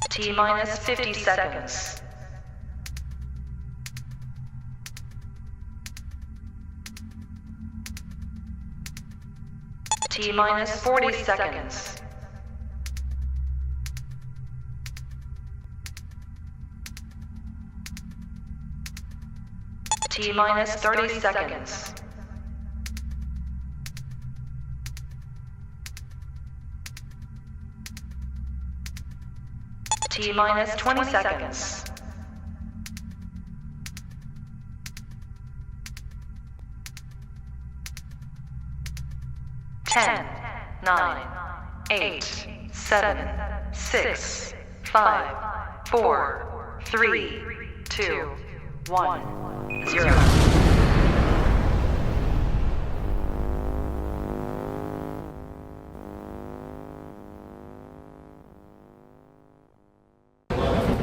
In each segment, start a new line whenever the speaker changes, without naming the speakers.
T minus 50 seconds. T minus 40 seconds. T minus 30 seconds. T minus 20 seconds. Ten, 9, 8, 7, 6, 5, 4, 3, 2, 1, 0.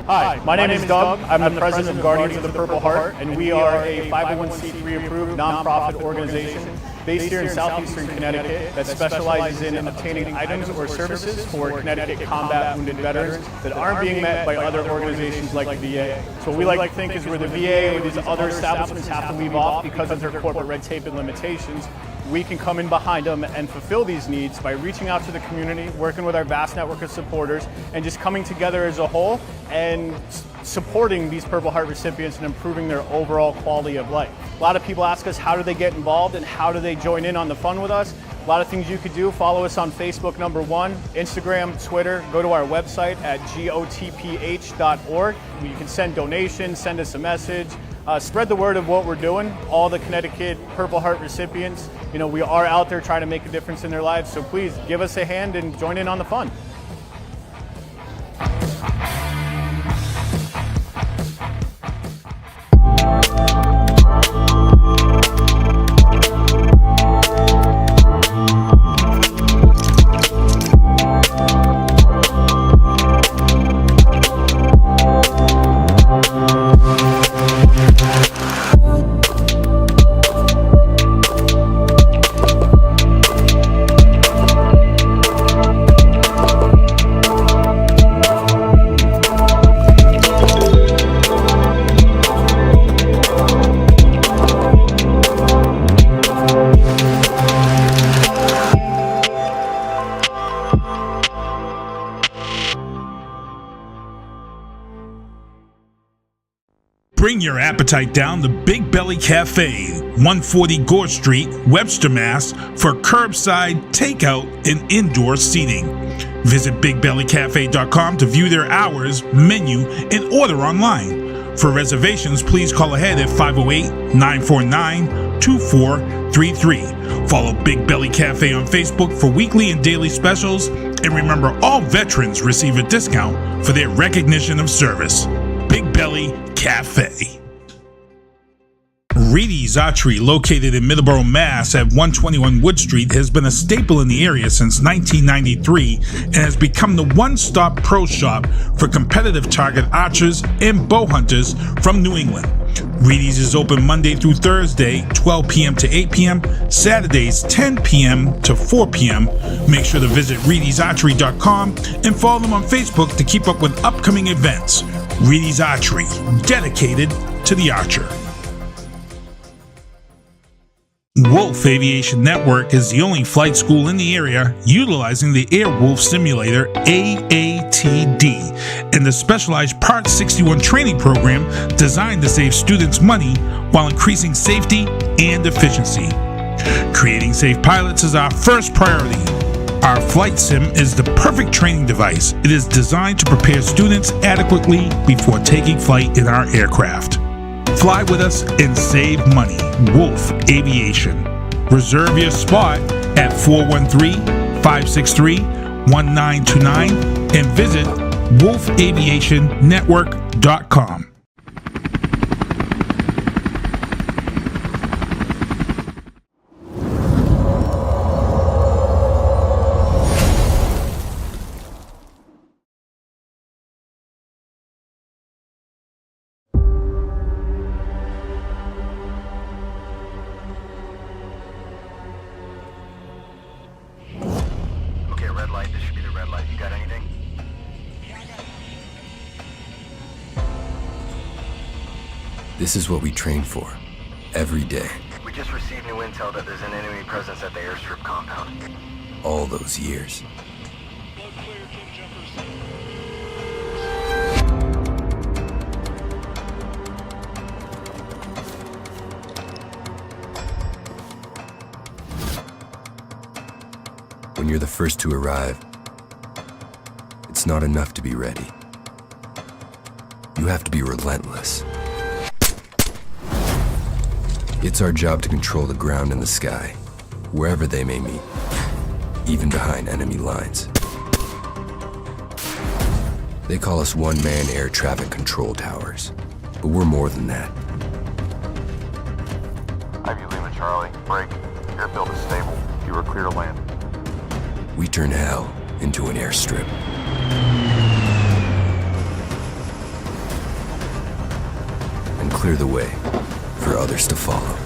Hi, my name is Doug. I'm the president of Guardians of the Purple Heart, and we are a 501c3 approved nonprofit organization based here in southeastern Connecticut that specializes in obtaining items or services for Connecticut combat wounded veterans that aren't being met by other organizations like the VA. So what we like to think is where the VA or these other establishments have to leave off because of their corporate red tape and limitations, we can come in behind them and fulfill these needs by reaching out to the community, working with our vast network of supporters, and just coming together as a whole and supporting these Purple Heart recipients and improving their overall quality of life. A lot of people ask us how do they get involved and how do they join in on the fun with us. A lot of things you could do. Follow us on Facebook, #1, Instagram, Twitter. Go to our website at gotph.org. You can send donations, send us a message. Spread the word of what we're doing. All the Connecticut Purple Heart recipients, we are out there trying to make a difference in their lives. So please give us a hand and join in on the fun.
Bring your appetite down to Big Belly Cafe, 140 Gore Street, Webster, Mass. for curbside, takeout, and indoor seating. Visit BigBellyCafe.com to view their hours, menu, and order online. For reservations, please call ahead at 508-949-2433. Follow Big Belly Cafe on Facebook for weekly and daily specials. And remember, all veterans receive a discount for their recognition of service. Big Belly Cafe. Reedy's Archery, located in Middleborough, Mass. at 121 Wood Street, has been a staple in the area since 1993 and has become the one-stop pro shop for competitive target archers and bow hunters from New England. Reedy's is open Monday through Thursday, 12 p.m. to 8 p.m., Saturdays, 10 p.m. to 4 p.m. Make sure to visit Reedy'sArchery.com and follow them on Facebook to keep up with upcoming events. Reedy's Archery, dedicated to the archer. Wolf Aviation Network is the only flight school in the area utilizing the Airwolf Simulator AATD and the specialized Part 61 training program designed to save students money while increasing safety and efficiency. Creating safe pilots is our first priority. Our flight sim is the perfect training device. It is designed to prepare students adequately before taking flight in our aircraft. Fly with us and save money. Wolf Aviation. Reserve your spot at 413-563-1929 and visit wolfaviationnetwork.com.
This is what we train for, every day.
We just received new intel that there's an enemy presence at the airstrip compound.
All those years. When you're the first to arrive, it's not enough to be ready. You have to be relentless. It's our job to control the ground and the sky, wherever they may meet, even behind enemy lines. They call us one-man air traffic control towers, but we're more than that.
Ivy Lima Charlie, break. Airfield is stable. You are clear to land.
We turn hell into an airstrip. And clear the way for others to follow.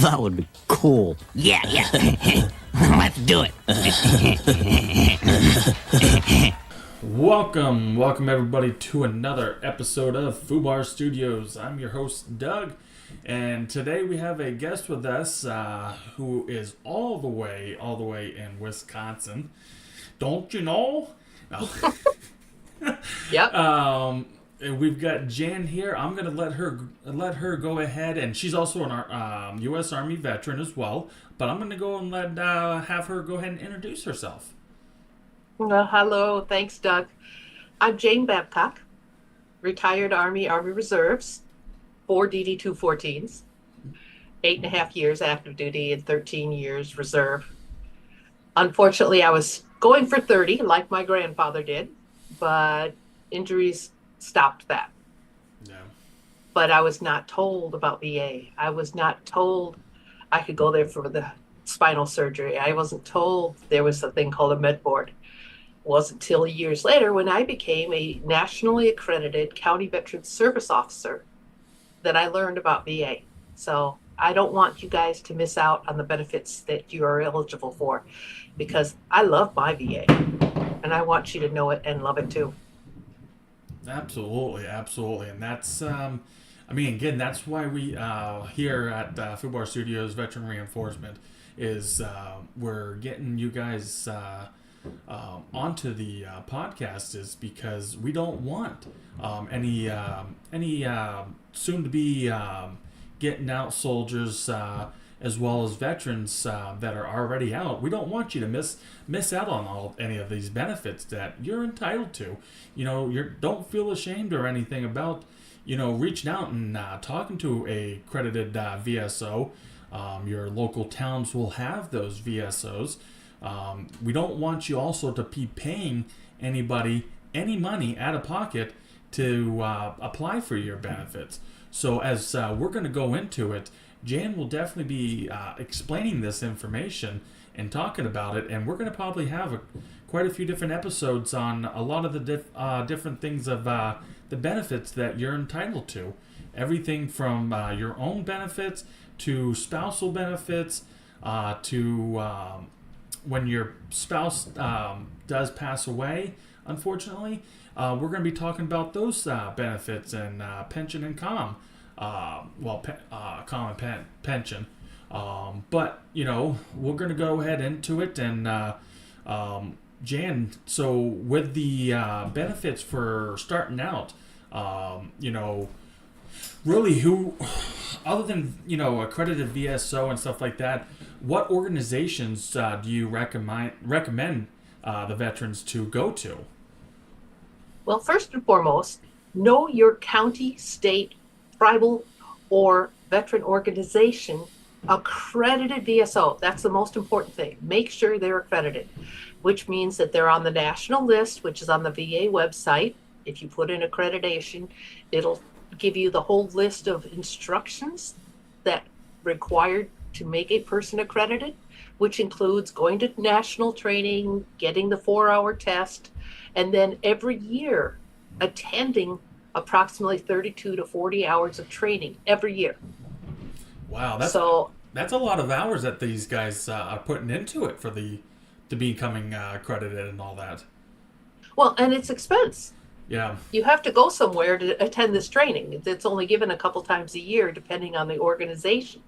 That would be cool.
Yeah. Let's do it.
Welcome everybody to another episode of Fubar Studios. I'm your host, Doug, and today we have a guest with us who is all the way in Wisconsin. Don't you know? No.
Yep.
We've got Jan here. I'm gonna let her go ahead, and she's also an U.S. Army veteran as well. But I'm gonna go and have her go ahead and introduce herself.
Hello, thanks, Doug. I'm Jane Babcock, retired Army Reserves, 4 DD-214s, 8.5 years active duty and 13 years reserve. Unfortunately, I was going for 30, like my grandfather did, but injuries stopped that.
No.
But I was not told about VA. I was not told I could go there for the spinal surgery. I wasn't told there was a thing called a med board. It wasn't until years later when I became a nationally accredited county veteran service officer that I learned about VA. So I don't want you guys to miss out on the benefits that you are eligible for, because I love my VA and I want you to know it and love it too.
Absolutely, and that's, again, that's why we here at Fubar Studios Veteran Reinforcement is we're getting you guys onto the podcast is because we don't want any soon-to-be getting out soldiers as well as veterans that are already out. We don't want you to miss out on any of these benefits that you're entitled to. Don't feel ashamed or anything about, reaching out and talking to a accredited VSO. Your local towns will have those VSOs. We don't want you also to be paying anybody any money out of pocket to apply for your benefits. So as we're going to go into it, Jan will definitely be explaining this information and talking about it, and we're going to probably have quite a few different episodes on a lot of the different things of the benefits that you're entitled to. Everything from your own benefits to spousal benefits to when your spouse does pass away, unfortunately, we're going to be talking about those benefits and pension and common pension. But, we're going to go ahead into it. And Jan, so with the benefits for starting out, really who, other than, accredited VSO and stuff like that, what organizations do you recommend the veterans to go to?
Well, first and foremost, know your county, state, tribal, or veteran organization accredited VSO. That's the most important thing. Make sure they're accredited, which means that they're on the national list, which is on the VA website. If you put in accreditation, it'll give you the whole list of instructions that required to make a person accredited, which includes going to national training, getting the 4-hour test, and then every year attending approximately 32 to 40 hours of training every year.
Wow, that's a lot of hours that these guys are putting into it to becoming accredited and all that.
Well, and it's expense.
Yeah.
You have to go somewhere to attend this training. It's only given a couple times a year, depending on the organization.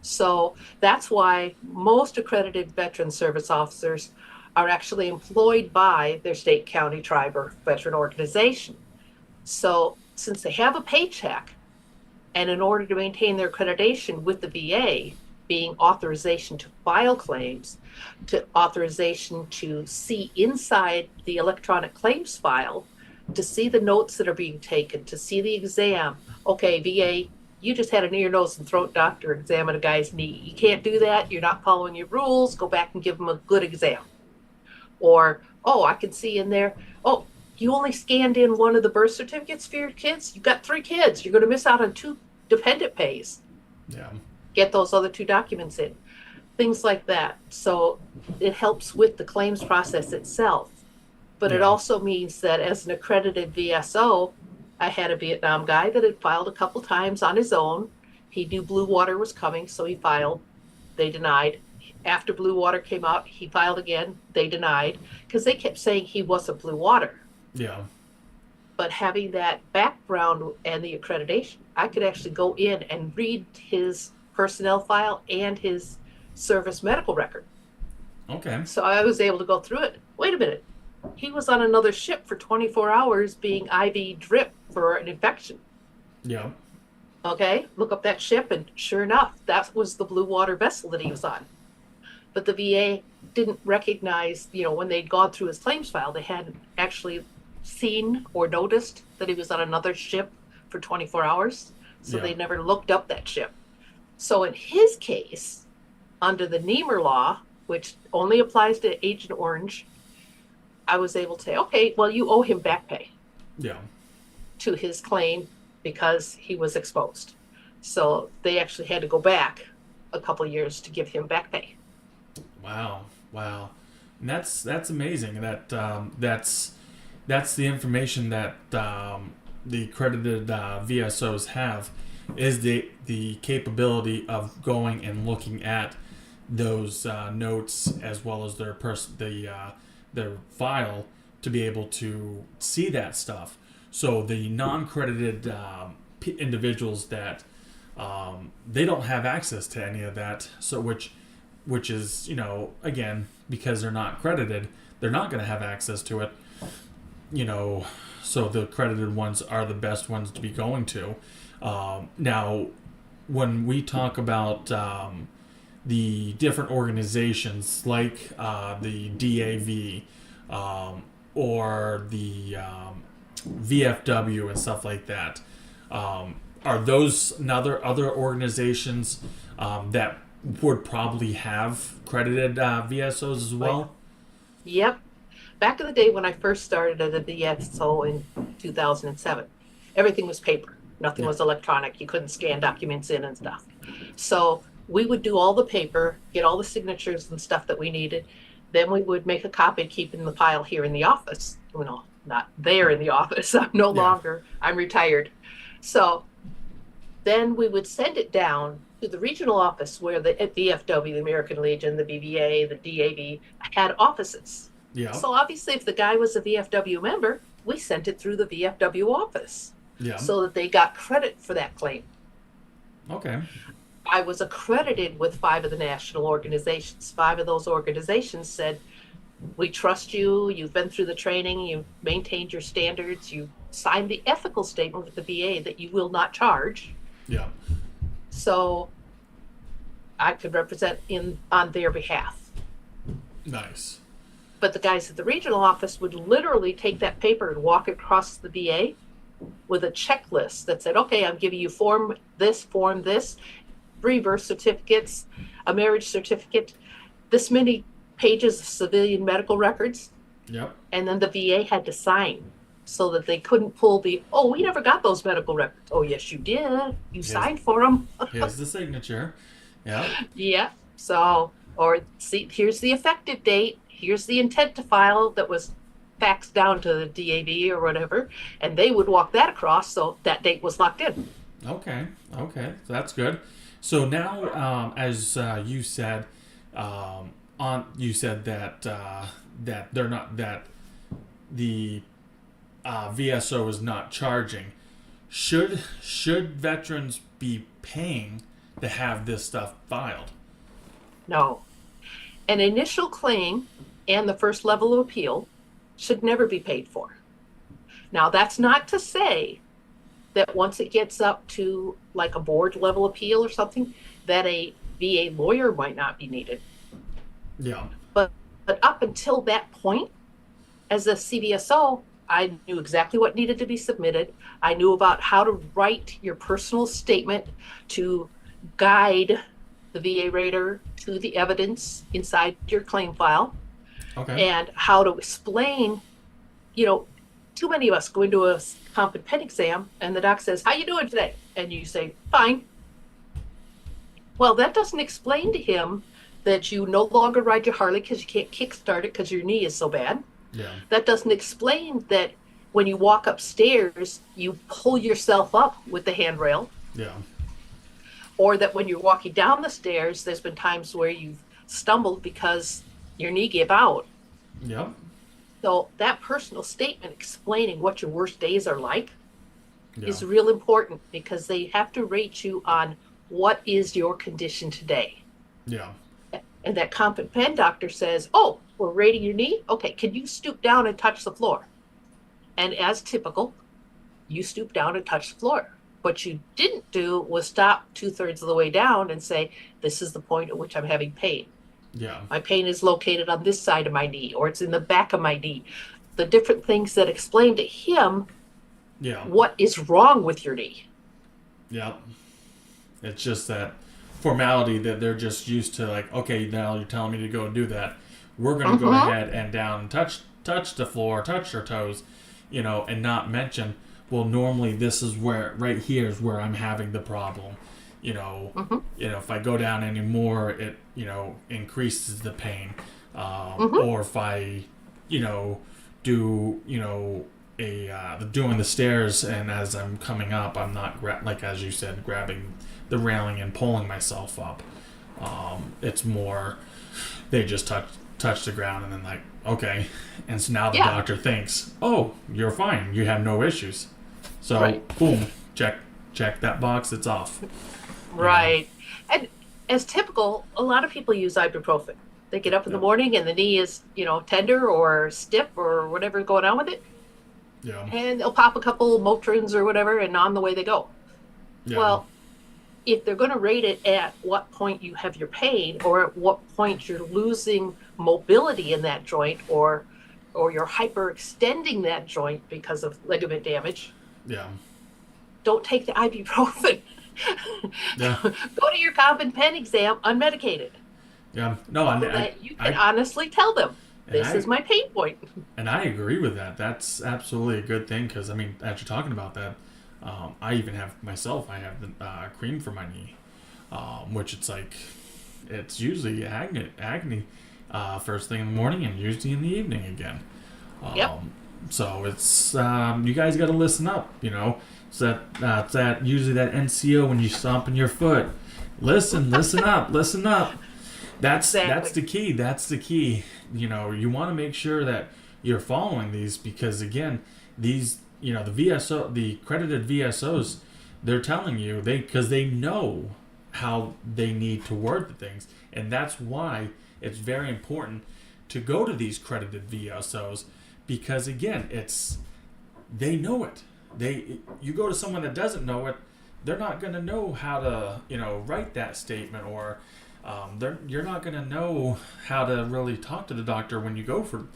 So that's why most accredited veteran service officers are actually employed by their state, county, tribe, or veteran organization. So since they have a paycheck, and in order to maintain their accreditation with the VA, being authorization to file claims, to authorization to see inside the electronic claims file, to see the notes that are being taken, to see the exam. Okay, VA, you just had an ear, nose, and throat doctor examine a guy's knee. You can't do that. You're not following your rules. Go back and give him a good exam. Or, oh, I can see in there, oh, you only scanned in one of the birth certificates for your kids? You've got 3 kids. You're going to miss out on 2 dependent pays.
Yeah.
Get those other 2 documents in. Things like that. So it helps with the claims process itself. But it also means that as an accredited VSO, I had a Vietnam guy that had filed a couple times on his own. He knew Blue Water was coming, so he filed. They denied. After Blue Water came out, he filed again. They denied because they kept saying he wasn't Blue Water.
Yeah.
But having that background and the accreditation, I could actually go in and read his personnel file and his service medical record.
Okay.
So I was able to go through it. Wait a minute. He was on another ship for 24 hours being IV drip for an infection.
Yeah.
Okay, look up that ship, and sure enough, that was the Blue Water vessel that he was on. But the VA didn't recognize, when they'd gone through his claims file, they hadn't actually seen or noticed that he was on another ship for 24 hours. So they never looked up that ship. So in his case, under the Niemer law, which only applies to Agent Orange, I was able to say, okay, well, you owe him back pay.
Yeah.
To his claim because he was exposed. So they actually had to go back a couple of years to give him back pay.
Wow. And that's amazing. That's the information that the accredited VSOs have, is the capability of going and looking at those notes as well as their file to be able to see that stuff. So the non-credited individuals that they don't have access to any of that. So which is, again, because they're not credited, they're not going to have access to it. So the credited ones are the best ones to be going to. Now, when we talk about the different organizations like the DAV or the VFW and stuff like that, are those other organizations that would probably have credited VSOs as well?
Yep. Back in the day when I first started as a VSO in 2007, everything was paper. Nothing was electronic. You couldn't scan documents in and stuff. So we would do all the paper, get all the signatures and stuff that we needed. Then we would make a copy, keep in the file here in the office. Not there in the office. I'm no longer. I'm retired. So then we would send it down to the regional office where the VFW, the American Legion, the BVA, the DAV had offices.
Yeah.
So obviously, if the guy was a VFW member, we sent it through the VFW office.
Yeah.
So that they got credit for that claim.
Okay.
I was accredited with 5 of the national organizations. 5 of those organizations said, we trust you, you've been through the training, you've maintained your standards, you signed the ethical statement with the VA that you will not charge.
Yeah.
So I could represent on their behalf.
Nice.
But the guys at the regional office would literally take that paper and walk across the VA with a checklist that said, okay, I'm giving you form this, 3 birth certificates, a marriage certificate, this many pages of civilian medical records.
Yep.
And then the VA had to sign so that they couldn't pull we never got those medical records. Oh, yes, you did. You signed for them.
Here's the signature. Yeah.
Yeah. So, or see, here's the effective date. Here's the intent to file that was faxed down to the DAV or whatever, and they would walk that across, so that date was locked in.
Okay. Okay. So that's good. So now, as you said, you said that that they're not that the VSO is not charging. Should veterans be paying to have this stuff filed?
No. An initial claim and the first level of appeal should never be paid for. Now, that's not to say that once it gets up to like a board level appeal or something, that a VA lawyer might not be needed.
Yeah.
But up until that point, as a CVSO, I knew exactly what needed to be submitted. I knew about how to write your personal statement to guide the VA rater to the evidence inside your claim file.
Okay.
And how to explain, too many of us go into a comp and pen exam and the doc says, "How you doing today?" And you say, "Fine." Well, that doesn't explain to him that you no longer ride your Harley because you can't kickstart it because your knee is so bad.
Yeah.
That doesn't explain that when you walk upstairs, you pull yourself up with the handrail.
Yeah.
Or that when you're walking down the stairs, there's been times where you've stumbled because your knee gave out.
Yep.
So that personal statement explaining what your worst days are like is
Yeah.
real important, because they have to rate you on what is your condition today.
Yeah.
And that comp and pen doctor says, "Oh, we're rating your knee. Okay, can you stoop down and touch the floor?" And as typical, you stoop down and touch the floor. What you didn't do was stop 2/3 of the way down and say, "This is the point at which I'm having pain.
Yeah.
My pain is located on this side of my knee, or it's in the back of my knee." The different things that explain to him
Yeah.
what is wrong with your knee.
Yeah. It's just that formality that they're just used to, like, okay, now you're telling me to go and do that. We're going to go ahead and down and touch the floor, touch your toes, and not mention, well, normally this is where, right here is where I'm having the problem. If I go down anymore, it, increases the pain. Or if I, do, doing the stairs, and as I'm coming up, I'm not, like as you said, grabbing the railing and pulling myself up. It's more, they just touch the ground and then like, okay. And so now the doctor thinks, oh, you're fine. You have no issues. So boom, check that box. It's off.
Right. And as typical, a lot of people use ibuprofen. They get up in the morning and the knee is, tender or stiff or whatever's going on with it.
Yeah.
And they'll pop a couple Motrins or whatever, and on the way they go.
Yeah.
Well, if they're going to rate it at what point you have your pain, or at what point you're losing mobility in that joint, or you're hyperextending that joint because of ligament damage,
Yeah.
don't take the ibuprofen.
Yeah.
Go to your comp and pen exam unmedicated.
Yeah. No,
You can honestly tell them, this is my pain point.
And I agree with that. That's absolutely a good thing, because, as you're talking about that, I even have I have the cream for my knee, which it's usually agony first thing in the morning and usually in the evening again. So it's, you guys got to listen up, So it's that usually that NCO when you stomping your foot. Listen up. That's the key. That's the key. You want to make sure that you're following these, because again, these, the VSO, the accredited VSOs, they're telling you because they know how they need to word the things, and that's why it's very important to go to these credited VSOs, because again, they know it. You go to someone that doesn't know it, they're not going to know how to write that statement, or you're not going to know how to really talk to the doctor when you go for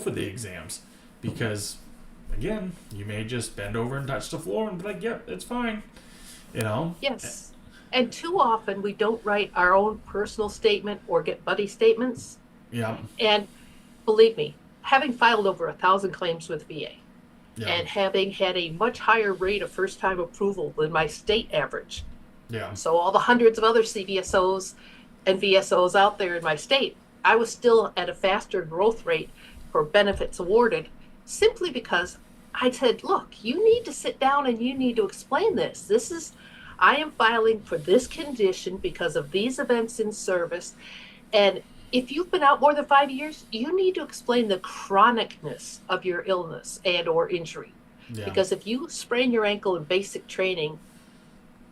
the exams, because again, you may just bend over and touch the floor and be like, yep, it's fine.
Yes. And too often we don't write our own personal statement or get buddy statements.
Yeah.
And believe me, having filed over 1,000 claims with VA, and having had a much higher rate of first-time approval than my state average,
Yeah.
So all the hundreds of other CVSOs and VSOs out there in my state, I was still at a faster growth rate for benefits awarded simply because I said, look, you need to sit down and you need to explain this. I am filing for this condition because of these events in service. And if you've been out more than 5 years, you need to explain the chronicness of your illness and or injury.
Yeah.
Because if you sprain your ankle in basic training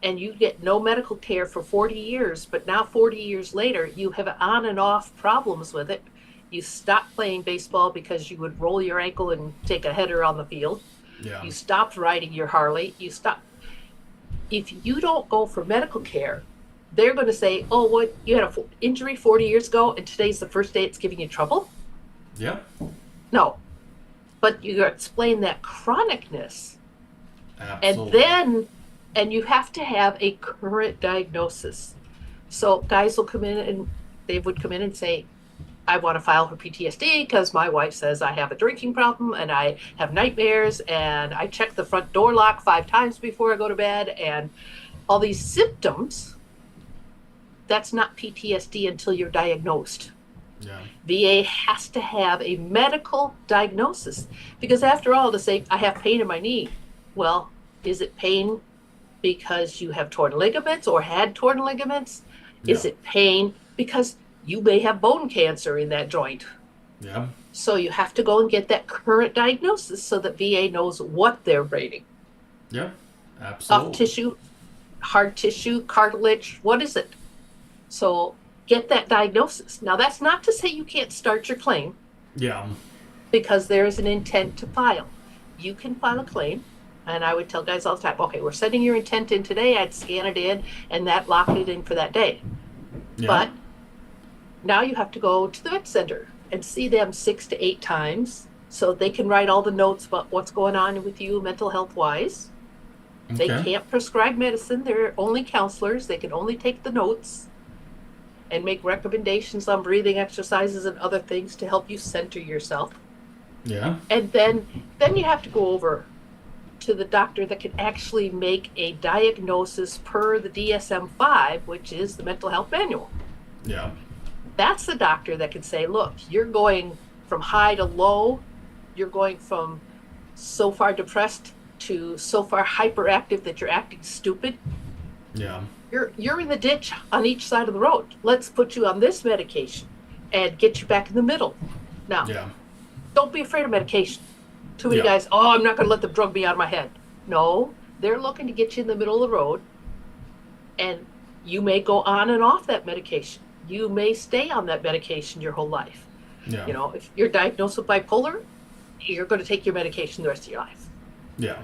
and you get no medical care for 40 years, but now 40 years later, you have on and off problems with it. You stopped playing baseball because you would roll your ankle and take a header on the field.
Yeah.
You stopped riding your Harley. If you don't go for medical care, they're going to say, oh, what, you had an injury 40 years ago and today's the first day it's giving you trouble?
Yeah.
No. But you explain that chronicness.
Absolutely.
And you have to have a current diagnosis. So guys will come in and they would come in and say, I want to file for PTSD because my wife says I have a drinking problem and I have nightmares and I check the front door lock 5 times before I go to bed and all these symptoms. That's not PTSD until you're diagnosed.
Yeah.
VA has to have a medical diagnosis because after all, to say I have pain in my knee, well, is it pain because you have torn ligaments or had torn ligaments?
Yeah.
Is it pain because you may have bone cancer in that joint?
Yeah.
So you have to go and get that current diagnosis so that VA knows what they're rating.
Yeah. Absolutely.
Soft tissue, hard tissue, cartilage, what is it? So get that diagnosis. Now that's not to say you can't start your claim.
Yeah.
Because there is an intent to file. You can file a claim. And I would tell guys all the time, okay, we're sending your intent in today. I'd scan it in and that locked it in for that day.
Yeah.
But now you have to go to the vet center and see them 6 to 8 times so they can write all the notes about what's going on with you mental health wise.
Okay.
They can't prescribe medicine. They're only counselors. They can only take the notes and make recommendations on breathing exercises and other things to help you center yourself.
Yeah.
And then you have to go over to the doctor that can actually make a diagnosis per the DSM-5, which is the mental health manual.
Yeah.
That's the doctor that can say, look, you're going from high to low. You're going from so far depressed to so far hyperactive that you're acting stupid.
Yeah.
You're in the ditch on each side of the road. Let's put you on this medication and get you back in the middle. Now,
Yeah.
don't be afraid of medication. Too many
Yeah.
guys, oh, I'm not going to let them drug me out of my head. No, they're looking to get you in the middle of the road, and you may go on and off that medication. You may stay on that medication your whole life.
Yeah.
You know, if you're diagnosed with bipolar, you're going to take your medication the rest of your life.
Yeah.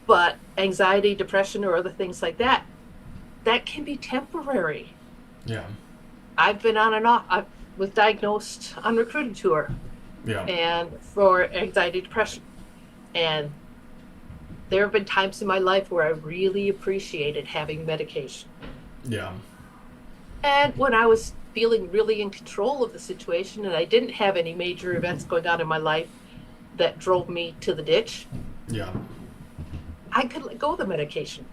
But anxiety, depression, or other things like that, that can be temporary.
Yeah.
I've been on and off. I was diagnosed on recruiting tour
Yeah.
and for anxiety, depression. And there have been times in my life where I really appreciated having medication.
Yeah.
And when I was feeling really in control of the situation and I didn't have any major events going on in my life that drove me to the ditch,
Yeah.
I could let go of the medication.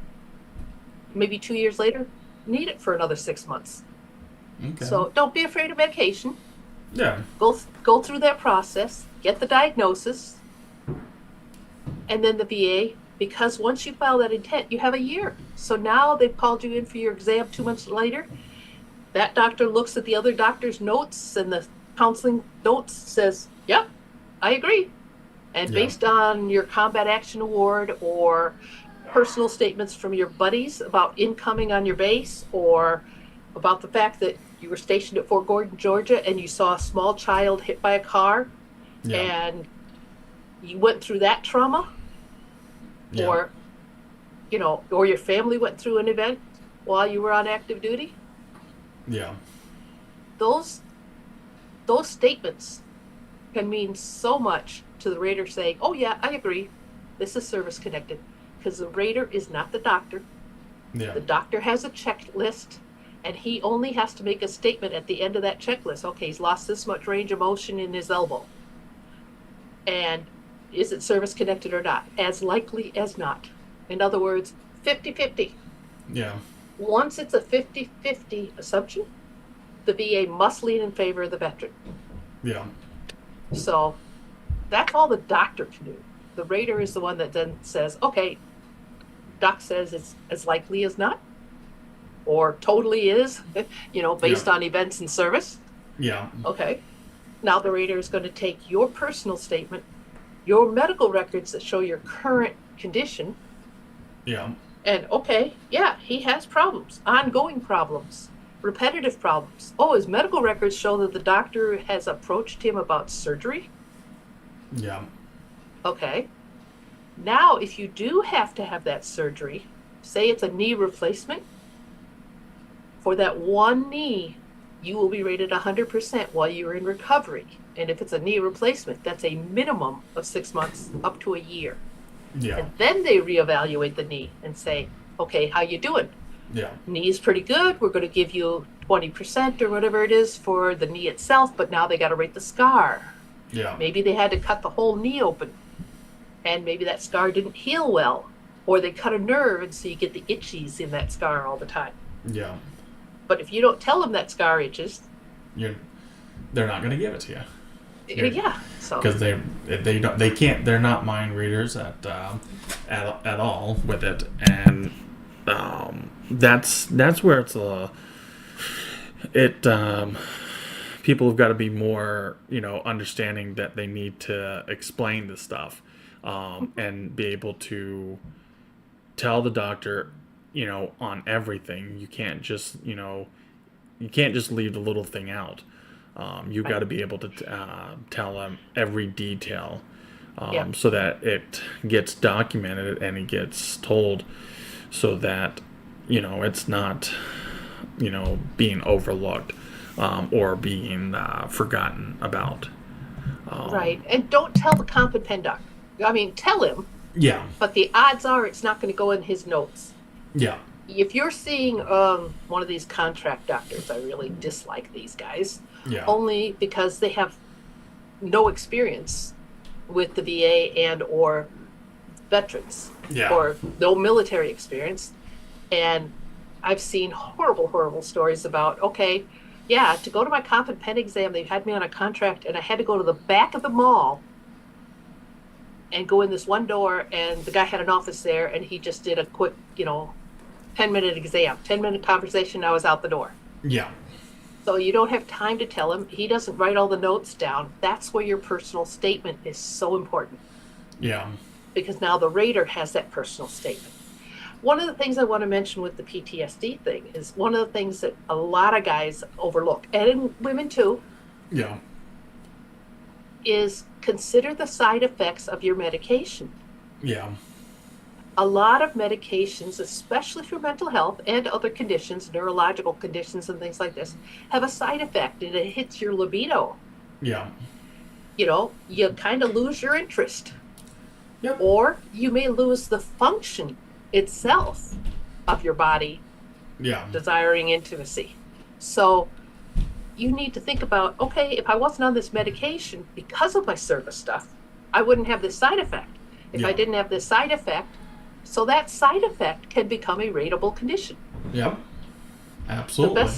Maybe 2 years later, need it for another 6 months.
Okay.
So don't be afraid of medication.
Yeah.
Go through that process, get the diagnosis, and then the VA, because once you file that intent, you have a year. So now they've called you in for your exam 2 months later. That doctor looks at the other doctor's notes and the counseling notes, says, yep, I agree. And
Yeah.
based on your combat action award or personal statements from your buddies about incoming on your base or about the fact that you were stationed at Fort Gordon, Georgia, and you saw a small child hit by a car,
Yeah.
and you went through that trauma,
Yeah.
or or your family went through an event while you were on active duty,
Yeah.
those statements can mean so much to the rater saying, oh yeah, I agree, this is service connected, because the rater is not the doctor.
Yeah.
The doctor has a checklist, and he only has to make a statement at the end of that checklist. Okay, he's lost this much range of motion in his elbow. And is it service connected or not? As likely as not. In other words, 50-50.
Yeah.
Once it's a 50-50 assumption, the VA must lean in favor of the veteran.
Yeah.
So that's all the doctor can do. The rater is the one that then says, okay, doc says it's as likely as not, or totally is, based on events in service.
Yeah.
Okay. Now the rater is going to take your personal statement, your medical records that show your current condition.
Yeah.
And okay, yeah, he has problems, ongoing problems, repetitive problems. Oh, his medical records show that the doctor has approached him about surgery.
Yeah.
Okay. Now, if you do have to have that surgery, say it's a knee replacement, for that one knee, you will be rated 100% while you're in recovery. And if it's a knee replacement, that's a minimum of 6 months up to a year.
Yeah.
And then they reevaluate the knee and say, okay, how you doing?
Yeah.
Knee's pretty good. We're going to give you 20% or whatever it is for the knee itself, but now they got to rate the scar.
Yeah.
Maybe they had to cut the whole knee open, and maybe that scar didn't heal well, or they cut a nerve, and so you get the itchies in that scar all the time.
Yeah.
But if you don't tell them that scar itches,
they're not going to give it to you.
Yeah. So
because they can't, they're not mind readers at all with it, and that's where people have got to be more understanding that they need to explain this stuff, and be able to tell the doctor on everything. You can't just leave the little thing out. You've got to be able to tell them every detail, so that it gets documented and it gets told, so that it's not being overlooked, or being forgotten about.
Right, and don't tell the comp and pen doc. I mean, tell him.
Yeah.
But the odds are it's not going to go in his notes.
Yeah.
If you're seeing one of these contract doctors, I really dislike these guys.
Yeah.
Only because they have no experience with the VA and or veterans.
Yeah.
Or no military experience. And I've seen horrible stories about, okay, yeah, to go to my comp and pen exam, they had me on a contract, and I had to go to the back of the mall and go in this one door, and the guy had an office there, and he just did a quick, 10-minute exam, 10-minute conversation, I was out the door.
Yeah.
So you don't have time to tell him. He doesn't write all the notes down. That's where your personal statement is so important.
Yeah.
Because now the rater has that personal statement. One of the things I want to mention with the PTSD thing is one of the things that a lot of guys overlook, and women too,
Yeah.
is consider the side effects of your medication.
Yeah.
A lot of medications, especially for mental health and other conditions, neurological conditions and things like this, have a side effect, and it hits your libido.
Yeah.
You kind of lose your interest.
Yep.
Or you may lose the function itself of your body
Yeah.
desiring intimacy. So you need to think about, okay, if I wasn't on this medication because of my service stuff, I wouldn't have this side effect. If I didn't have this side effect, so that side effect can become a rateable condition.
Yep. Absolutely.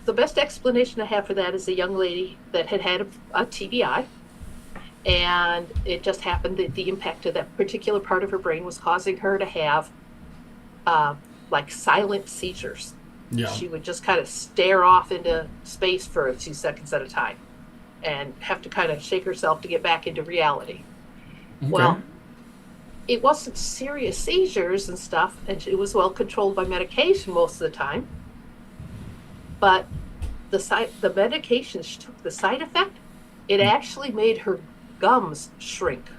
The best explanation I have for that is a young lady that had a TBI, and it just happened that the impact of that particular part of her brain was causing her to have like silent seizures.
Yeah.
She would just kind of stare off into space for a few seconds at a time and have to kind of shake herself to get back into reality.
Okay.
Well, it wasn't serious seizures and stuff, and it was well controlled by medication most of the time. But the medication she took, the side effect, it actually made her gums shrink.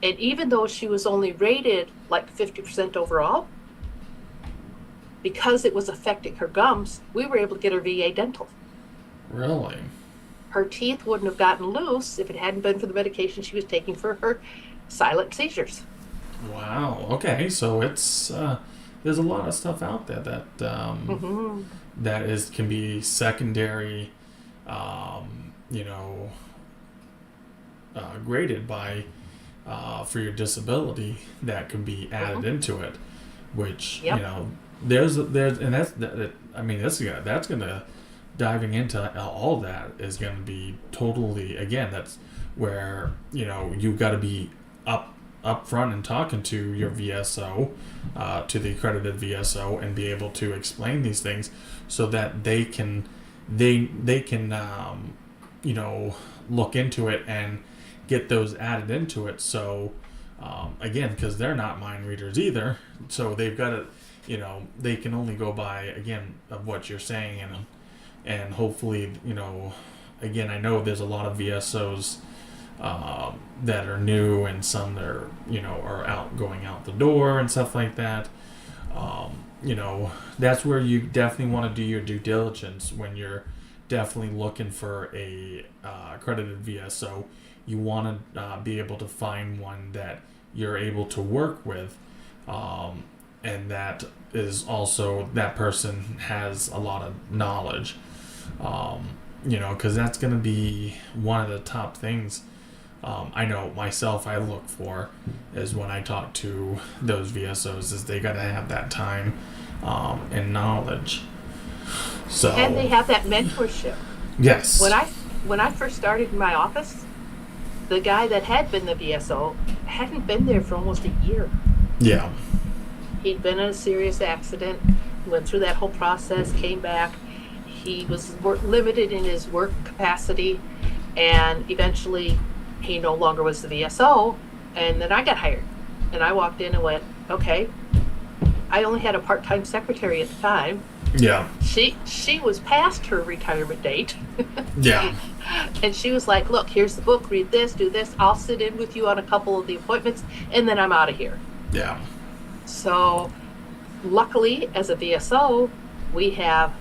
And even though she was only rated like 50% overall, because it was affecting her gums, we were able to get her VA dental.
Really?
Her teeth wouldn't have gotten loose if it hadn't been for the medication she was taking for her silent seizures.
Wow. Okay. So it's there's a lot of stuff out there that that can be secondary, graded by for your disability that can be added into it. which
Yep.
there's and that's gonna diving into all that is gonna be totally, again, that's where you got to be up front and talking to your VSO, to the accredited VSO, and be able to explain these things so that they can look into it and get those added into it. So again, because they're not mind readers either, so they've got to, they can only go by, again, of what you're saying, and hopefully, again, I know there's a lot of VSOs that are new, and some that are going out the door and stuff like that. That's where you definitely want to do your due diligence when you're definitely looking for a accredited VSO. You want to be able to find one that you're able to work with, and that is also, that person has a lot of knowledge, because that's going to be one of the top things. I know myself, I look for is when I talk to those VSOs, is they got to have that time and knowledge. So,
and they have that mentorship.
Yes.
When I first started in my office, the guy that had been the VSO hadn't been there for almost a year.
Yeah.
He'd been in a serious accident, went through that whole process, came back. He was limited in his work capacity, and eventually he no longer was the VSO, and then I got hired. And I walked in and went, okay. I only had a part-time secretary at the time.
Yeah.
She was past her retirement date.
Yeah.
And she was like, look, here's the book, read this, do this. I'll sit in with you on a couple of the appointments, and then I'm out of here.
Yeah.
So luckily, as a VSO, we have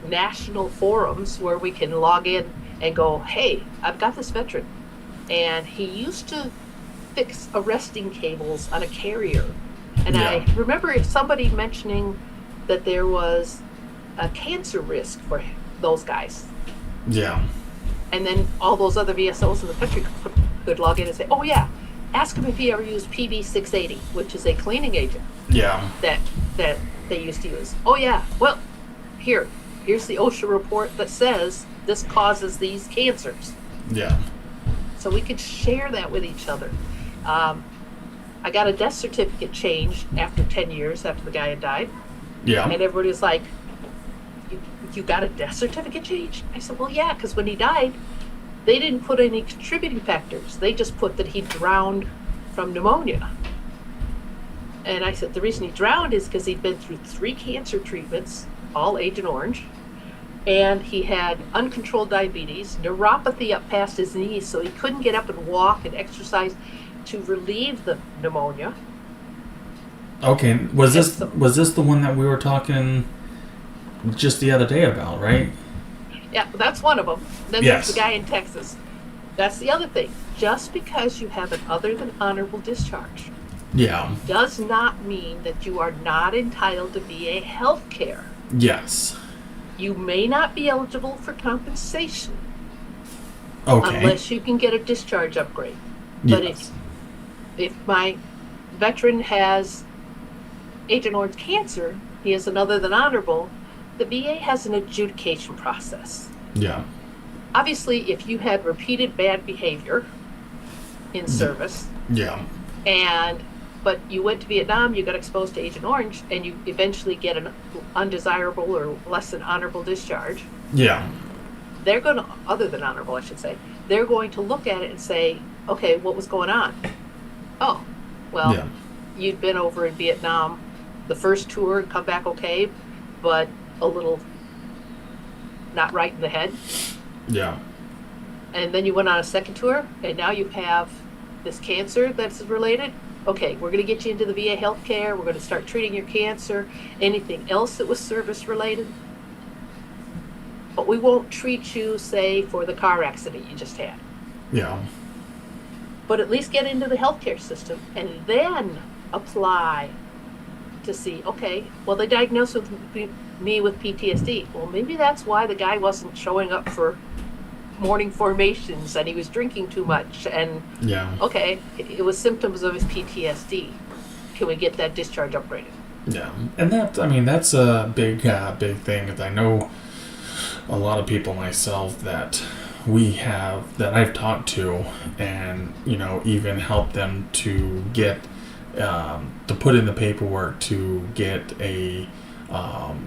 national forums where we can log in and go, hey, I've got this veteran, and he used to fix arresting cables on a carrier. And I remember somebody mentioning that there was a cancer risk for those guys.
Yeah.
And then all those other VSOs in the country could log in and say, oh yeah, ask him if he ever used PB680, which is a cleaning agent.
Yeah.
That they used to use. Oh yeah, well, here's the OSHA report that says this causes these cancers.
Yeah.
So we could share that with each other. I got a death certificate changed after 10 years after the guy had died.
Yeah.
And everybody was like, you got a death certificate changed? I said, well, yeah, because when he died, they didn't put any contributing factors. They just put that he drowned from pneumonia. And I said, the reason he drowned is because he'd been through 3 cancer treatments, all Agent Orange, and he had uncontrolled diabetes, neuropathy up past his knees, so he couldn't get up and walk and exercise to relieve the pneumonia.
Okay, was this the one that we were talking just the other day about, right?
Yeah, that's one of them. Then
Yes.
there's the guy in Texas. That's the other thing. Just because you have an other than honorable discharge does not mean that you are not entitled to VA health care.
Yes.
You may not be eligible for compensation
Okay.
unless you can get a discharge upgrade. But
Yes.
if my veteran has Agent Orange cancer, he has an other than honorable, the VA has an adjudication process.
Yeah.
Obviously, if you had repeated bad behavior in service,
Yeah.
but you went to Vietnam, you got exposed to Agent Orange, and you eventually get an undesirable or less than honorable discharge,
Yeah.
they're going to, other than honorable, I should say, they're going to look at it and say, okay, what was going on? Oh, well,
Yeah.
you'd been over in Vietnam the first tour and come back okay, but a little not right in the head.
Yeah.
And then you went on a second tour, and now you have this cancer that's related. Okay, we're going to get you into the VA healthcare. We're going to start treating your cancer. Anything else that was service related. But we won't treat you, say, for the car accident you just had.
Yeah.
But at least get into the healthcare system and then apply to see, okay, well, they diagnosed me with PTSD. Well, maybe that's why the guy wasn't showing up for morning formations and he was drinking too much. And
Yeah.
okay, it was symptoms of his PTSD. Can we get that discharge upgraded?
Yeah, and that's a big thing. I know a lot of people myself that I've talked to, and even helped them to get to put in the paperwork to get a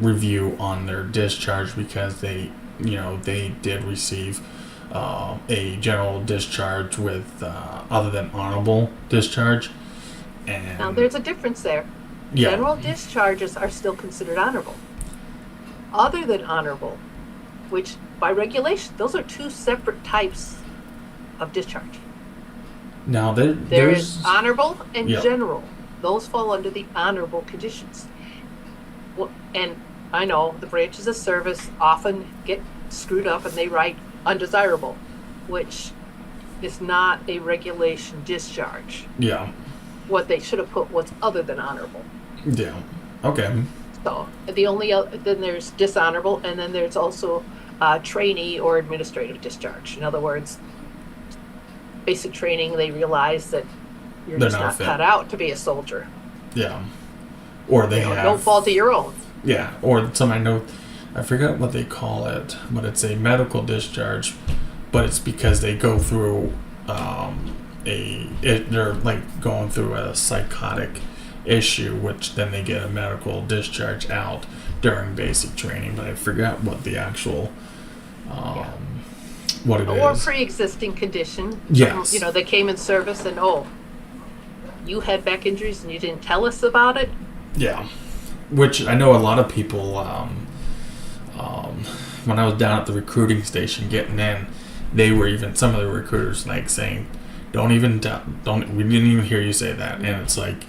review on their discharge, because they did receive a general discharge with other than honorable discharge. And
Now there's a difference there.
yeah,
General discharges are still considered honorable. Other than honorable, which by regulation, those are two separate types of discharge.
now
There
there's
is honorable and
Yeah.
general. Those fall under the honorable conditions. Well, and I know the branches of service often get screwed up and they write undesirable, which is not a regulation discharge.
yeah,
What they should have put was other than honorable.
yeah, okay,
So then there's dishonorable, and then there's also trainee or administrative discharge. In other words, basic training, they realize that you're
They're
just
not
not
fit.
cut out to be a soldier.
yeah, or they
You know,
have
no fault of your own.
Yeah, or some I know, I forget what they call it, but it's a medical discharge, but it's because they go through they're like going through a psychotic issue, which then they get a medical discharge out during basic training. But I forgot what the actual what it
Or
is.
pre-existing condition.
Yes.
They came in service and you had back injuries and you didn't tell us about it.
Yeah, which I know a lot of people. When I was down at the recruiting station getting in, they were even some of the recruiters like saying, "Don't. We didn't even hear you say that." And it's like,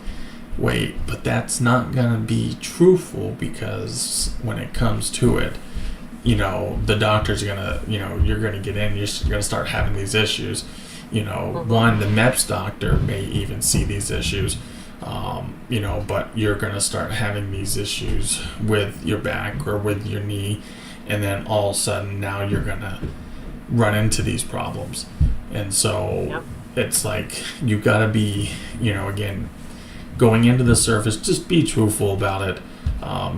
wait, but that's not gonna be truthful, because when it comes to it, the doctor's gonna, you're gonna get in, you're gonna start having these issues. One, the MEPS doctor may even see these issues. But you're going to start having these issues with your back or with your knee, and then all of a sudden now you're going to run into these problems. And so it's like, you got to be, again, going into the service, just be truthful about it,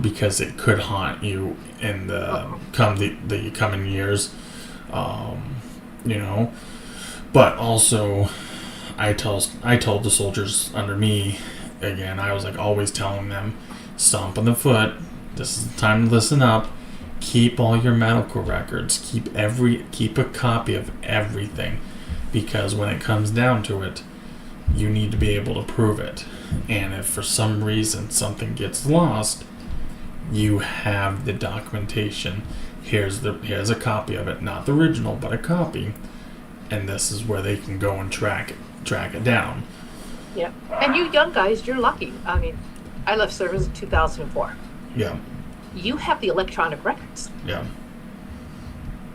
because it could haunt you in the coming years, But also, I told the soldiers under me, again, I was like always telling them, stomp on the foot. This is the time to listen up. Keep all your medical records. Keep a copy of everything, because when it comes down to it, you need to be able to prove it. And if for some reason something gets lost, you have the documentation. Here's a copy of it, not the original, but a copy. And this is where they can go and track it down.
Yeah. And you young guys, you're lucky. I mean, I left service in 2004.
Yeah.
You have the electronic records.
Yeah.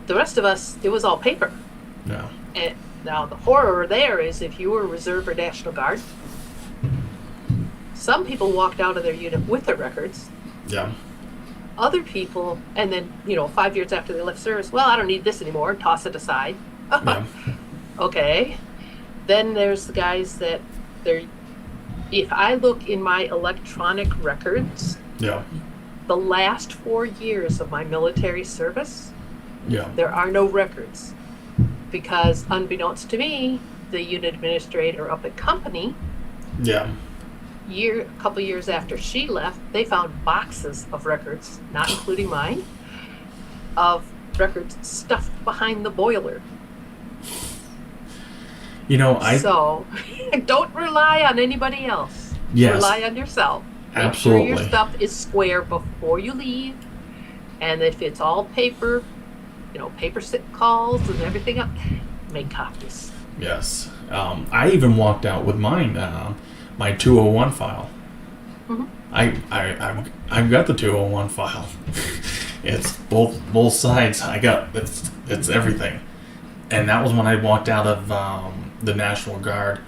The rest of us, it was all paper.
Yeah.
And now the horror there is if you were Reserve or National Guard, some people walked out of their unit with their records.
Yeah.
Other people, and then, 5 years after they left service, well, I don't need this anymore, toss it aside.
Yeah.
Okay. Then there's the guys that if I look in my electronic records,
Yeah.
the last 4 years of my military service,
Yeah.
there are no records. Because unbeknownst to me, the unit administrator up at company,
Yeah.
a couple years after she left, they found boxes of records, not including mine, of records stuffed behind the boiler. So don't rely on anybody else.
Yes.
Rely on yourself.
Absolutely.
Make sure your stuff is square before you leave. And if it's all paper, paper sit calls and everything else, make copies.
Yes. I even walked out with mine, my 201 file.
Mm-hmm.
I've got the 201 file. It's both sides. It's everything. And that was when I walked out of the National Guard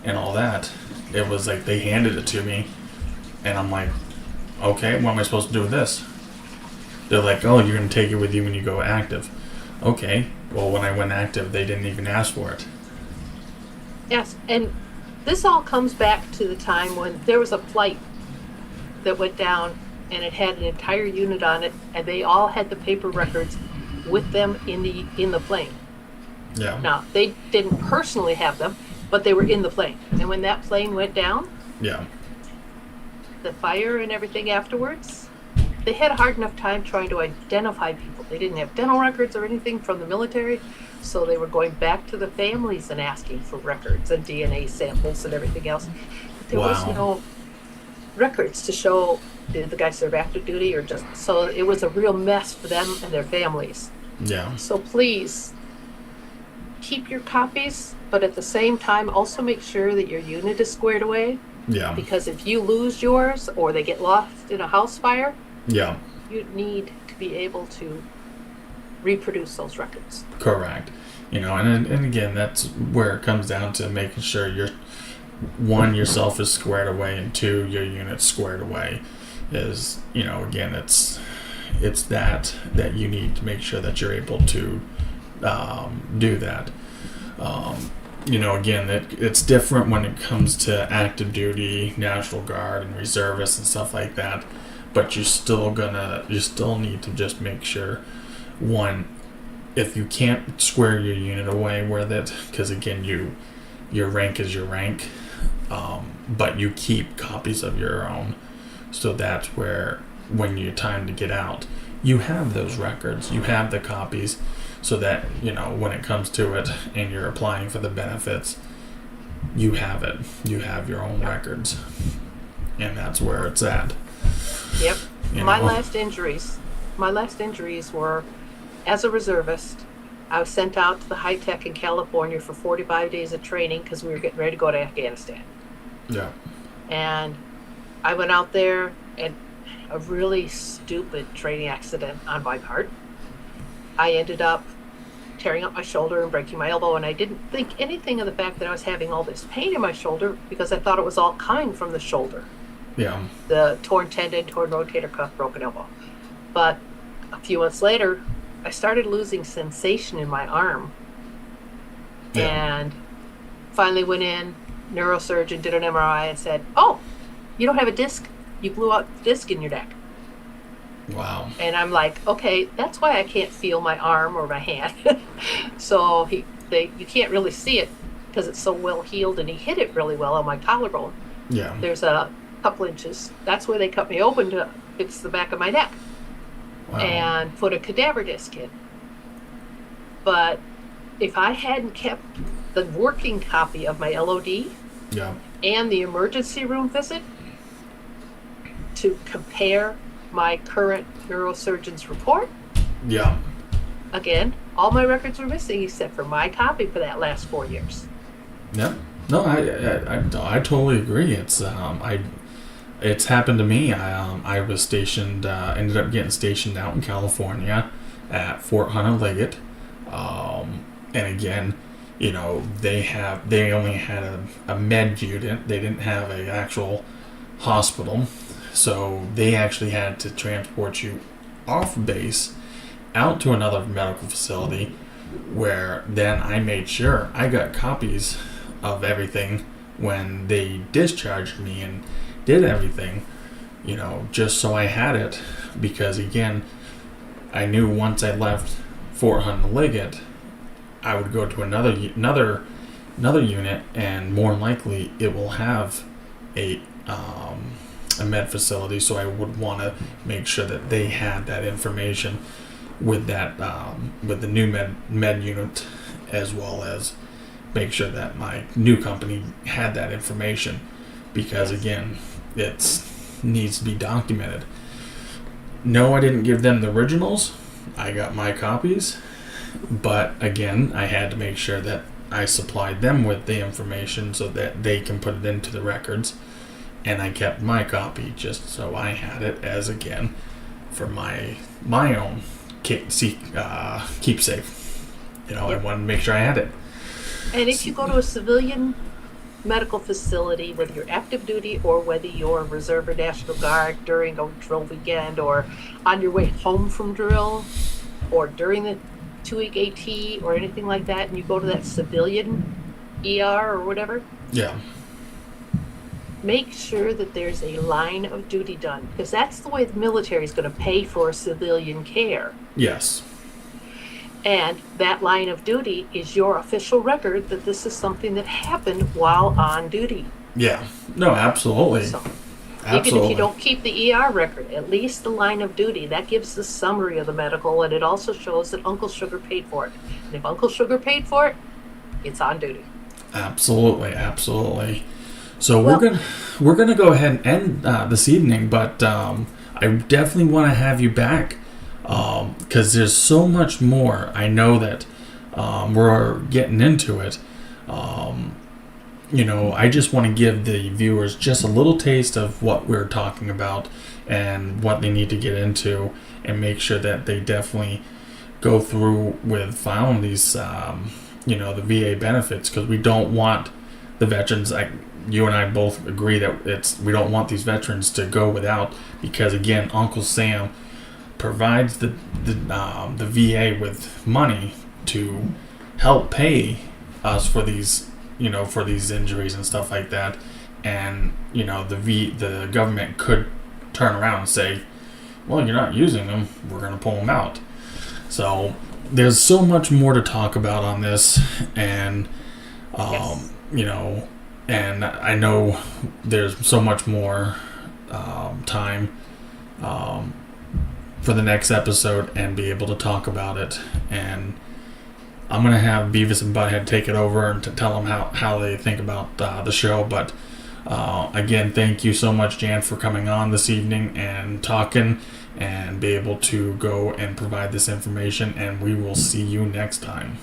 and all that. It was like they handed it to me, and I'm like, okay, what am I supposed to do with this? They're like, oh, you're going to take it with you when you go active. Okay. Well, when I went active, they didn't even ask for it.
Yes, and this all comes back to the time when there was a flight that went down, and it had an entire unit on it, and they all had the paper records with them in the plane.
Yeah.
Now, they didn't personally have them, but they were in the plane. And when that plane went down,
Yeah.
the fire and everything afterwards, they had a hard enough time trying to identify people. They didn't have dental records or anything from the military, so they were going back to the families and asking for records and DNA samples and everything else. But there was no records to show did the guy serve active duty or just... So it was a real mess for them and their families.
Yeah.
So please, keep your copies, but at the same time, also make sure that your unit is squared away.
Yeah.
Because if you lose yours or they get lost in a house fire,
Yeah.
you need to be able to reproduce those records.
Correct. You know, and again, that's where it comes down to making sure one, yourself is squared away, and two, your unit's squared away. Is, you know, again, it's that you need to make sure that you're able to do that. You know, again, it's different when it comes to active duty, National Guard, and reservists and stuff like that. But you still need to just make sure, one, if you can't square your unit away with it, because again, your rank is your rank, but you keep copies of your own, so that's where when you're time to get out, you have those records, you have the copies, so that, you know, when it comes to it and you're applying for the benefits, you have it. You have your own records, and that's where it's at.
Yep.
You
My
know?
last injuries were as a reservist. I was sent out to the high tech in California for 45 days of training because we were getting ready to go to Afghanistan.
Yeah.
And I went out there, and a really stupid training accident on my part. I ended up tearing up my shoulder and breaking my elbow, and I didn't think anything of the fact that I was having all this pain in my shoulder because I thought it was all kind from the shoulder.
Yeah.
The torn tendon, torn rotator cuff, broken elbow. But a few months later, I started losing sensation in my arm.
Yeah.
And finally went in, neurosurgeon did an MRI and said, "Oh, you don't have a disc. You blew out the disc in your neck."
Wow.
And I'm like, okay, that's why I can't feel my arm or my hand. So you can't really see it because it's so well healed, and he hit it really well on my collarbone.
Yeah.
There's a couple inches. That's where they cut me open to fix the back of my neck.
Wow.
And put a cadaver disc in. But if I hadn't kept the working copy of my LOD
Yeah.
and the emergency room visit to compare my current neurosurgeon's report,
Yeah.
again, all my records were missing except for my copy for that last 4 years.
Yeah. No, I totally agree. It's happened to me. I was stationed, ended up getting stationed out in California at Fort Hunter Liggett. And again, you know, they only had a med unit. They didn't have an actual hospital. So they actually had to transport you off base out to another medical facility, where then I made sure I got copies of everything when they discharged me and did everything, you know, just so I had it, because again, I knew once I left Fort Hunter Liggett, I would go to another unit, and more likely it will have a med facility, so I would want to make sure that they had that information with that with the new med unit, as well as make sure that my new company had that information, because again, it needs to be documented. No, I didn't give them the originals. I got my copies, but again, I had to make sure that I supplied them with the information so that they can put it into the records, and I kept my copy just so I had it as, again, for my own keepsake. You know, I wanted to make sure I had it.
And if you go to a civilian medical facility, whether you're active duty or whether you're Reserve or National Guard during a drill weekend, or on your way home from drill, or during the 2-week AT or anything like that, and you go to that civilian ER or whatever,
Yeah.
make sure that there's a line of duty done, because that's the way the military is going to pay for civilian care.
Yes.
And that line of duty is your official record that this is something that happened while on duty.
Yeah. No, absolutely.
So,
Absolutely.
even if you don't keep the ER record, at least the line of duty, that gives the summary of the medical, and it also shows that Uncle Sugar paid for it. And if Uncle Sugar paid for it, it's on duty.
Absolutely, absolutely. So we're gonna go ahead and end this evening, but I definitely want to have you back because there's so much more. I know that we're getting into it. I just want to give the viewers just a little taste of what we're talking about and what they need to get into, and make sure that they definitely go through with filing these, the VA benefits, because we don't want the veterans. You and I both agree that we don't want these veterans to go without, because again, Uncle Sam provides the VA with money to help pay us for these injuries and stuff like that. And the government could turn around and say, well, you're not using them, we're going to pull them out. So there's so much more to talk about on this, and and I know there's so much more time for the next episode and be able to talk about it. And I'm going to have Beavis and Butthead take it over and to tell them how they think about the show. But again, thank you so much, Jan, for coming on this evening and talking, and be able to go and provide this information. And we will see you next time.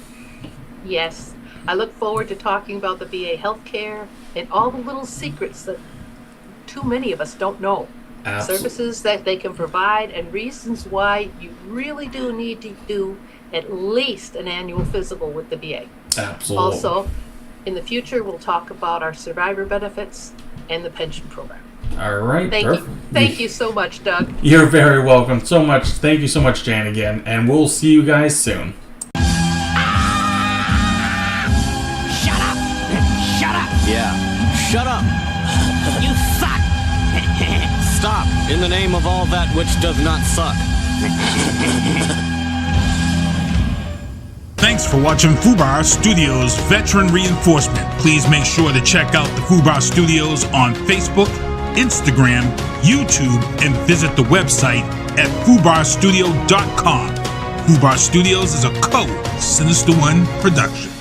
Yes. I look forward to talking about the VA healthcare and all the little secrets that too many of us don't know.
Absolutely.
Services that they can provide, and reasons why you really do need to do at least an annual physical with the VA.
Absolutely.
Also, in the future, we'll talk about our survivor benefits and the pension program.
All right.
Thank you so much, Doug.
You're very welcome. So much. Thank you so much, Jan, again, and we'll see you guys soon.
Yeah. Shut up!
You suck!
Stop, in the name of all that which does not suck.
Thanks for watching Fubar Studios Veteran Reinforcement. Please make sure to check out the Fubar Studios on Facebook, Instagram, YouTube, and visit the website at fubarstudio.com. Fubar Studios is a Sinista1 Productions.